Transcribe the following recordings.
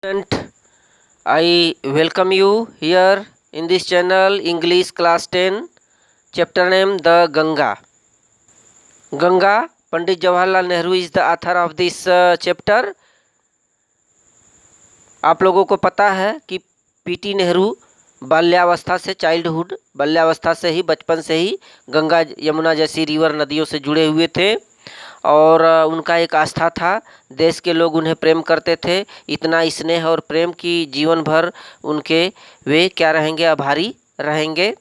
And I welcome you here in this channel English class 10 chapter name the Ganga. Ganga, Pandit Jawaharlal Nehru is the author of this chapter. आप लोगों को पता है कि PT Nehru बाल्यावस्था से बाल्यावस्था से ही बचपन से ही गंगा यमुना जैसी रिवर नदियों से जुड़े हुए थे और उनका एक आस्था था। देश के लोग उन्हें प्रेम करते थे, इतना स्नेह और प्रेम कि जीवन भर उनके वे क्या रहेंगे, आभारी रहेंगे।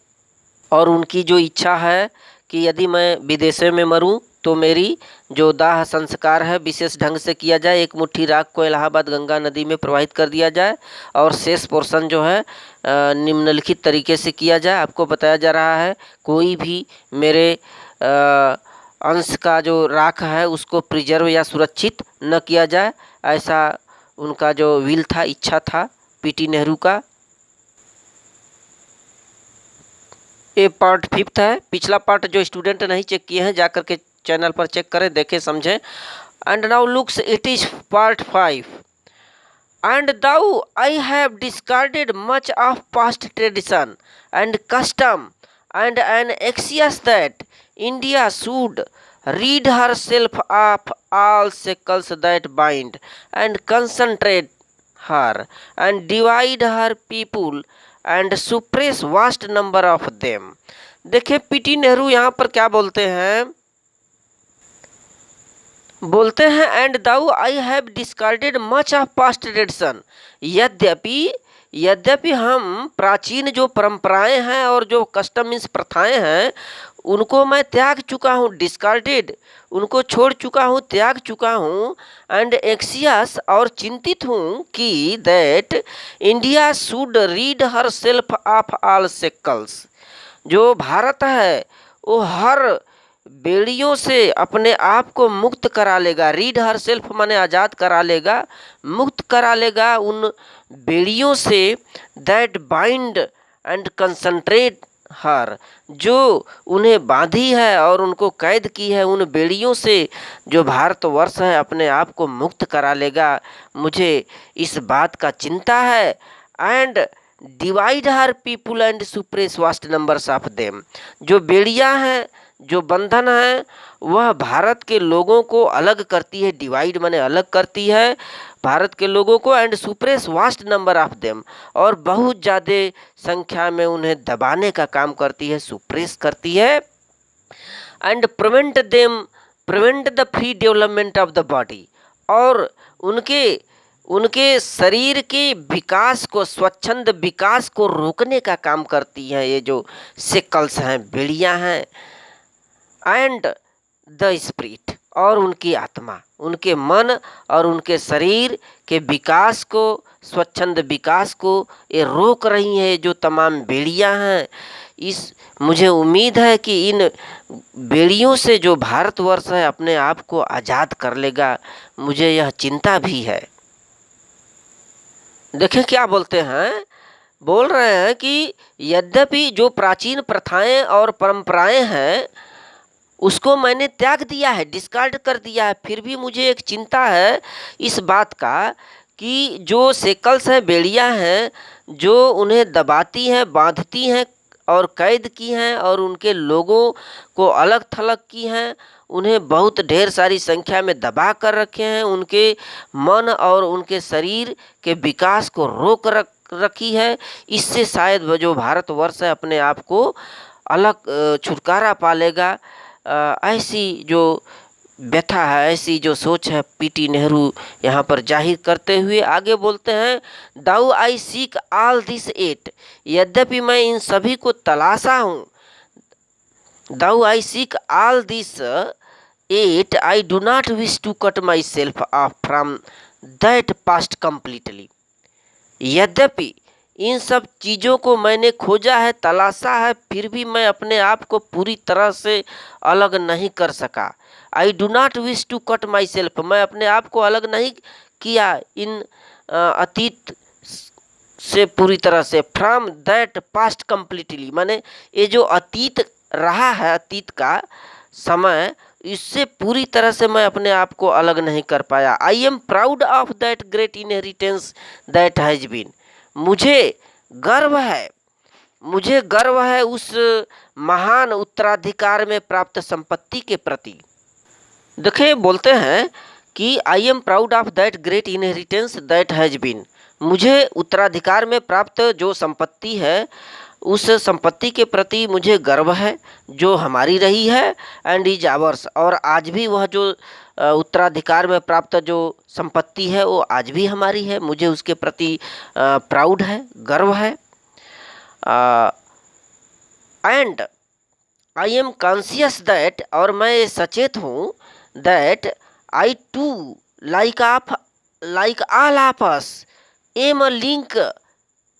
और उनकी जो इच्छा है कि यदि मैं विदेशों में मरूं तो मेरी जो दाह संस्कार है विशेष ढंग से किया जाए, एक मुट्ठी राख को इलाहाबाद गंगा नदी में प्रवाहित कर दिया जाए और शेष पोर्शन जो है निम्नलिखित तरीके से किया जाए। आपको बताया जा रहा है कोई भी मेरे अंश का जो राख है उसको प्रिजर्व या सुरक्षित न किया जाए, ऐसा उनका जो विल था, इच्छा था पीटी नेहरू का। ये पार्ट 5 है। पिछला पार्ट जो स्टूडेंट नहीं चेक किए हैं जाकर के चैनल पर चेक करें, देखें, समझें। And now looks it is part 5। And though I have discarded much of past tradition and custom and an anxious that India should rid herself of all shackles that bind and concentrate her and divide her people and suppress vast number of them। देखिए PT Nehru यहाँ पर क्या बोलते हैं, and though I have discarded much of past tradition. यद्यपि हम प्राचीन जो परंपराएं हैं और जो कस्टम मीन्स प्रथाएं हैं उनको मैं त्याग चुका हूँ, डिस्कार्डेड उनको छोड़ चुका हूँ, त्याग चुका हूँ। एंड एक्सियस और चिंतित हूँ कि that India should read her self of all shackles. जो भारत है वो हर बेड़ियों से अपने आप को मुक्त करा लेगा। रीड हर सेल्फ माने आज़ाद करा लेगा, मुक्त करा लेगा उन बेड़ियों से that bind and concentrate her, जो उन्हें बांधी है और उनको कैद की है। उन बेड़ियों से जो भारतवर्ष है अपने आप को मुक्त करा लेगा, मुझे इस बात का चिंता है। And divide her people and suppress vast numbers of them. जो बेड़ियां हैं, जो बंधन है, वह भारत के लोगों को अलग करती है। डिवाइड माने अलग करती है भारत के लोगों को, and suppress vast number of them, और बहुत ज़्यादा संख्या में उन्हें दबाने का काम करती है, सुप्रेस करती है। And prevent the free development of the body, और उनके शरीर के विकास को, स्वच्छंद विकास को रोकने का काम करती हैं ये जो शेकल्स हैं, बेड़ियां हैं। एंड द स्पिरिट, और उनकी आत्मा, उनके मन और उनके शरीर के विकास को, स्वच्छंद विकास को ये रोक रही है जो तमाम बेड़ियां हैं। मुझे उम्मीद है कि इन बेड़ियों से जो भारतवर्ष है अपने आप को आज़ाद कर लेगा, मुझे यह चिंता भी है। देखें क्या बोलते हैं, बोल रहे हैं कि यद्यपि जो प्राचीन प्रथाएं और परंपराएं हैं उसको मैंने त्याग दिया है, डिस्कार्ड कर दिया है, फिर भी मुझे एक चिंता है इस बात का कि जो शेकल्स हैं, बेड़ियां हैं, जो उन्हें दबाती हैं, बांधती हैं और कैद की हैं और उनके लोगों को अलग थलग की हैं, उन्हें बहुत ढेर सारी संख्या में दबा कर रखे हैं, उनके मन और उनके शरीर के विकास को रोक रखी है। इससे शायद वह जो भारतवर्ष है अपने आप को अलग छुटकारा पालेगा। ऐसी जो व्यथा है, ऐसी जो सोच है पीटी नेहरू यहाँ पर जाहिर करते हुए आगे बोलते हैं, though I seek all this yet, यद्यपि मैं इन सभी को तलाशा हूँ। Though I seek all this yet, I do not wish to cut myself off from that past completely. यद्यपि इन सब चीज़ों को मैंने खोजा है, तलाशा है, फिर भी मैं अपने आप को पूरी तरह से अलग नहीं कर सका। I do not wish to cut myself, मैं अपने आप को अलग नहीं किया इन अतीत से पूरी तरह से। फ्रॉम दैट पास्ट कम्प्लीटली, माने ये जो अतीत रहा है, अतीत का समय, इससे पूरी तरह से मैं अपने आप को अलग नहीं कर पाया। I am proud of that great inheritance that has been. मुझे गर्व है उस महान उत्तराधिकार में प्राप्त संपत्ति के प्रति। देखिए, बोलते हैं कि I am proud of that great inheritance that has been. मुझे उत्तराधिकार में प्राप्त जो संपत्ति है, उस संपत्ति के प्रति मुझे गर्व है जो हमारी रही है, एंड इज आवर्स। और आज भी वह जो उत्तराधिकार में प्राप्त जो संपत्ति है वो आज भी हमारी है। मुझे उसके प्रति प्राउड है, गर्व है। And I am conscious that, और मैं सचेत हूँ, that I too like all of us am a link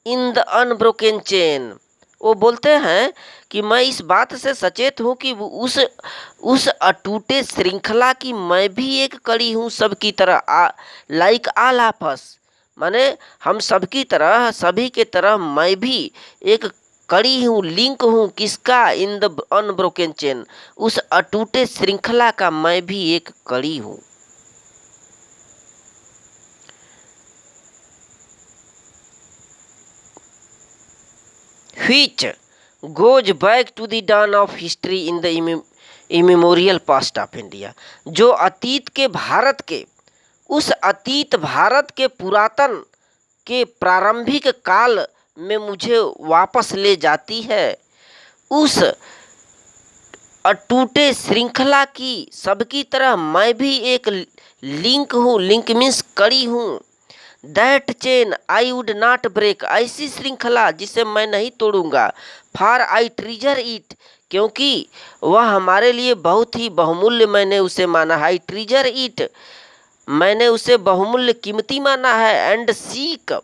in the unbroken chain. वो बोलते हैं कि मैं इस बात से सचेत हूँ कि उस अटूटे श्रृंखला की मैं भी एक कड़ी हूँ सबकी तरह। लाइक ऑल ऑफ अस माने हम सबकी तरह, सभी के तरह मैं भी एक कड़ी हूँ, लिंक हूँ। किसका? इन द अनब्रोकन चेन, उस अटूटे श्रृंखला का मैं भी एक कड़ी हूँ। which goes back to the dawn of history in the immemorial past of India। जो अतीत भारत के पुरातन के प्रारंभिक काल में मुझे वापस ले जाती है। उस अटूटे श्रृंखला की सबकी तरह मैं भी एक लिंक हूँ। लिंक मीन्स कड़ी हूँ। That chain I would not break, ऐसी श्रृंखला जिसे मैं नहीं तोड़ूंगा। फॉर आई ट्रीजर इट, क्योंकि वह हमारे लिए बहुत ही बहुमूल्य मैंने उसे माना है। आई ट्रीजर इट, मैंने उसे बहुमूल्य कीमती माना है। And seek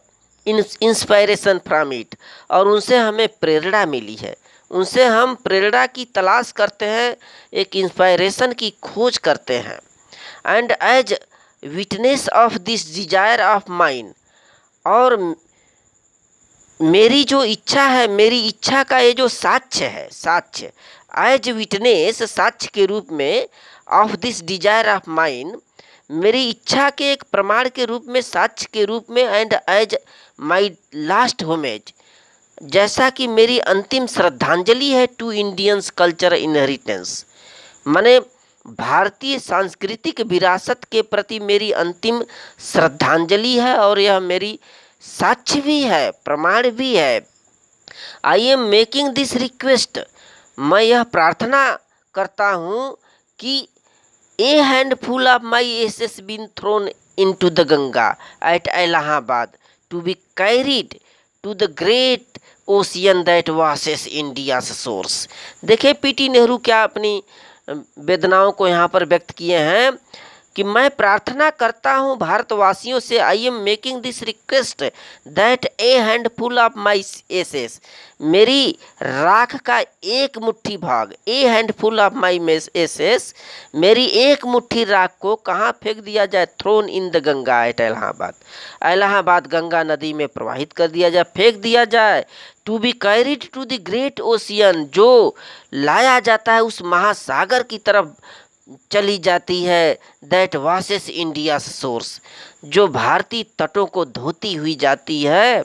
inspiration from it, और उनसे हमें प्रेरणा मिली है। उनसे हम प्रेरणा की तलाश करते हैं, एक इंस्पायरेशन की खोज करते हैं। And as witness of this desire of mine, और मेरी जो इच्छा है, मेरी इच्छा का ये जो साक्ष्य है, साक्ष्य एज विटनेस, साक्ष्य के रूप में, of this desire of mine, मेरी इच्छा के एक प्रमाण के रूप में, साक्ष्य के रूप में। And as my last homage, जैसा कि मेरी अंतिम श्रद्धांजलि है टू इंडियंस कल्चर इनहेरिटेंस, माने भारतीय सांस्कृतिक विरासत के प्रति मेरी अंतिम श्रद्धांजलि है, और यह मेरी साक्ष्य भी है, प्रमाण भी है। I am making this request, मैं यह प्रार्थना करता हूँ कि a handful of my ashes been thrown into the Ganga at Allahabad to be carried to the great ocean that washes India's shores. देखिए, पीटी नेहरू क्या अपनी वेदनाओं को यहाँ पर व्यक्त किए हैं कि मैं प्रार्थना करता हूँ भारतवासियों से, I am making this request that a handful of my ashes, मेरी राख का एक मुट्ठी भाग, a handful of my ashes, मेरी एक मुट्ठी राख को कहाँ फेंक दिया जाए? Thrown in the Ganga at Allahabad Ganga नदी में प्रवाहित कर दिया जाए, फेंक दिया जाए। To be carried to the great ocean, जो लाया जाता है उस महासागर की तरफ चली जाती है। दैट वासेस इंडिया सोर्स, जो भारतीय तटों को धोती हुई जाती है,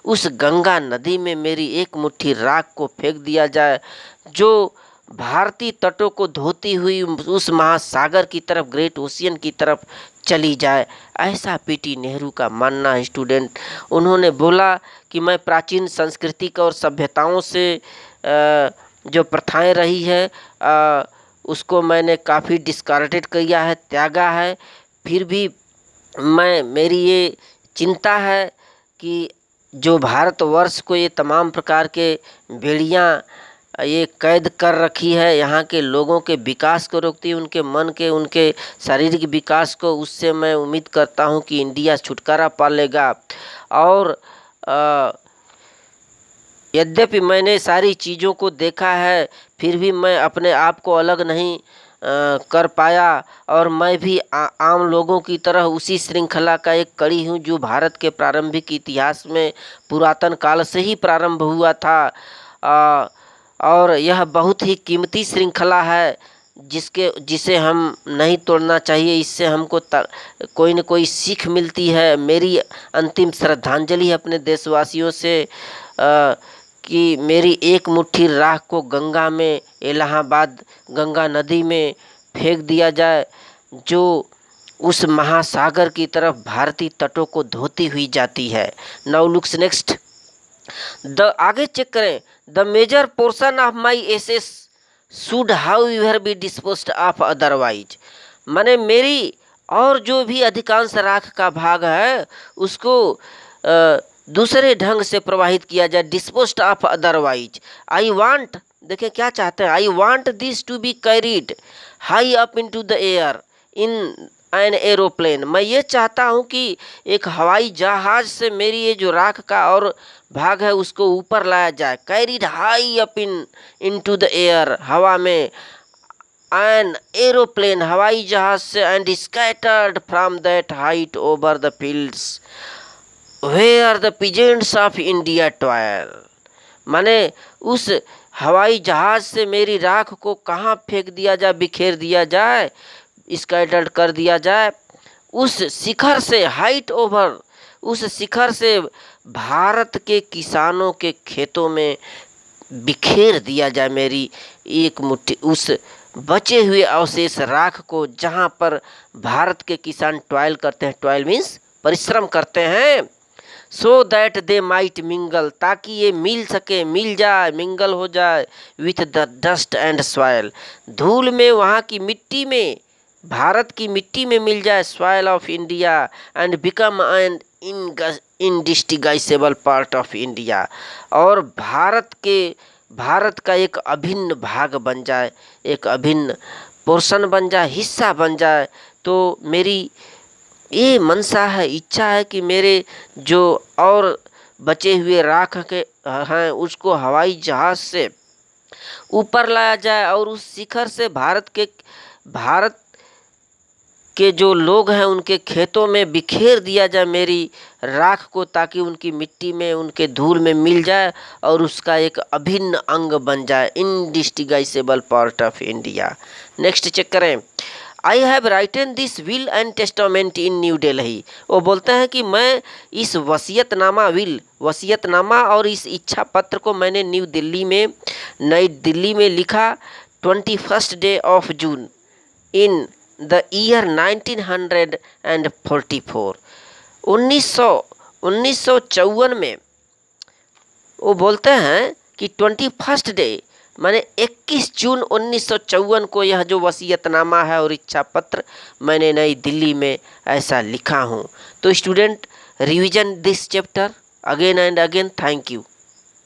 उस गंगा नदी में मेरी एक मुट्ठी राख को फेंक दिया जाए, जो भारतीय तटों को धोती हुई उस महासागर की तरफ, ग्रेट ओशियन की तरफ चली जाए। ऐसा पीटी नेहरू का मानना है स्टूडेंट। उन्होंने बोला कि मैं प्राचीन सांस्कृतिक और सभ्यताओं से जो प्रथाएं रही है उसको मैंने काफ़ी डिस्कार्डेड किया है, त्यागा है। फिर भी मेरी ये चिंता है कि जो भारतवर्ष को ये तमाम प्रकार के भेड़ियाँ ये कैद कर रखी है, यहाँ के लोगों के विकास को रोकती है, उनके मन के, उनके शारीरिक विकास को, उससे मैं उम्मीद करता हूँ कि इंडिया छुटकारा पा लेगा। और यद्यपि मैंने सारी चीज़ों को देखा है, फिर भी मैं अपने आप को अलग नहीं कर पाया, और मैं भी आम लोगों की तरह उसी श्रृंखला का एक कड़ी हूँ जो भारत के प्रारंभिक इतिहास में पुरातन काल से ही प्रारंभ हुआ था। और यह बहुत ही कीमती श्रृंखला है जिसे हम नहीं तोड़ना चाहिए। इससे हमको कोई न कोई सीख मिलती है। मेरी अंतिम श्रद्धांजलि है अपने देशवासियों से कि मेरी एक मुट्ठी राख को गंगा में, इलाहाबाद गंगा नदी में फेंक दिया जाए, जो उस महासागर की तरफ भारतीय तटों को धोती हुई जाती है। नाउ लुक्स नेक्स्ट, आगे चेक करें। The major portion of my ashes should however be disposed of otherwise. माने मेरी और जो भी अधिकांश राख का भाग है उसको दूसरे ढंग से प्रवाहित किया जाए, disposed of otherwise. I want, देखिए क्या चाहते हैं, I want this to be carried high up into the air in an aeroplane. मैं ये चाहता हूँ कि एक हवाई जहाज से मेरी ये जो राख का और भाग है उसको ऊपर लाया जाए, carried high up into the air, हवा में, एन एरोप्लेन, हवाई जहाज से, and scattered from that height over the fields where the peasants of India toil. माने उस हवाई जहाज से मेरी राख को कहाँ फेंक दिया जाए, बिखेर दिया जाए, स्कैटर्ड कर दिया जाए, उस शिखर से, हाइट ओवर, उस शिखर से भारत के किसानों के खेतों में बिखेर दिया जाए मेरी एक मुट्ठी उस बचे हुए अवशेष राख को, जहाँ पर भारत के किसान टॉयल करते हैं, टॉयल मीन्स परिश्रम करते हैं, so that they might mingle, ताकि ये मिल सके, मिल जाए, मिंगल हो जाए, with the dust and soil, धूल में, वहाँ की मिट्टी में, भारत की मिट्टी में मिल जाए, soil of India, and become an indistinguishable part of India, और भारत का एक अभिन्न भाग बन जाए, एक अभिन्न पोर्शन बन जाए, हिस्सा बन जाए। तो मेरी ये मनसा है, इच्छा है कि मेरे जो और बचे हुए राख के हैं उसको हवाई जहाज से ऊपर लाया जाए और उस शिखर से भारत के जो लोग हैं उनके खेतों में बिखेर दिया जाए मेरी राख को, ताकि उनकी मिट्टी में, उनके धूल में मिल जाए और उसका एक अभिन्न अंग बन जाए, indistinguishable part of India. Next check करें। I have written this will and testament in New Delhi. वो बोलते हैं कि मैं इस वसीयतनामा और इस इच्छा पत्र को मैंने नई दिल्ली में लिखा 21 day of June in the year 1944। 1954 में वो बोलते हैं कि 21 डे माने 21 जून 1954 को यह जो वसीयतनामा है और इच्छा पत्र मैंने नई दिल्ली में ऐसा लिखा हूँ। तो student, revision this chapter again and again. Thank you.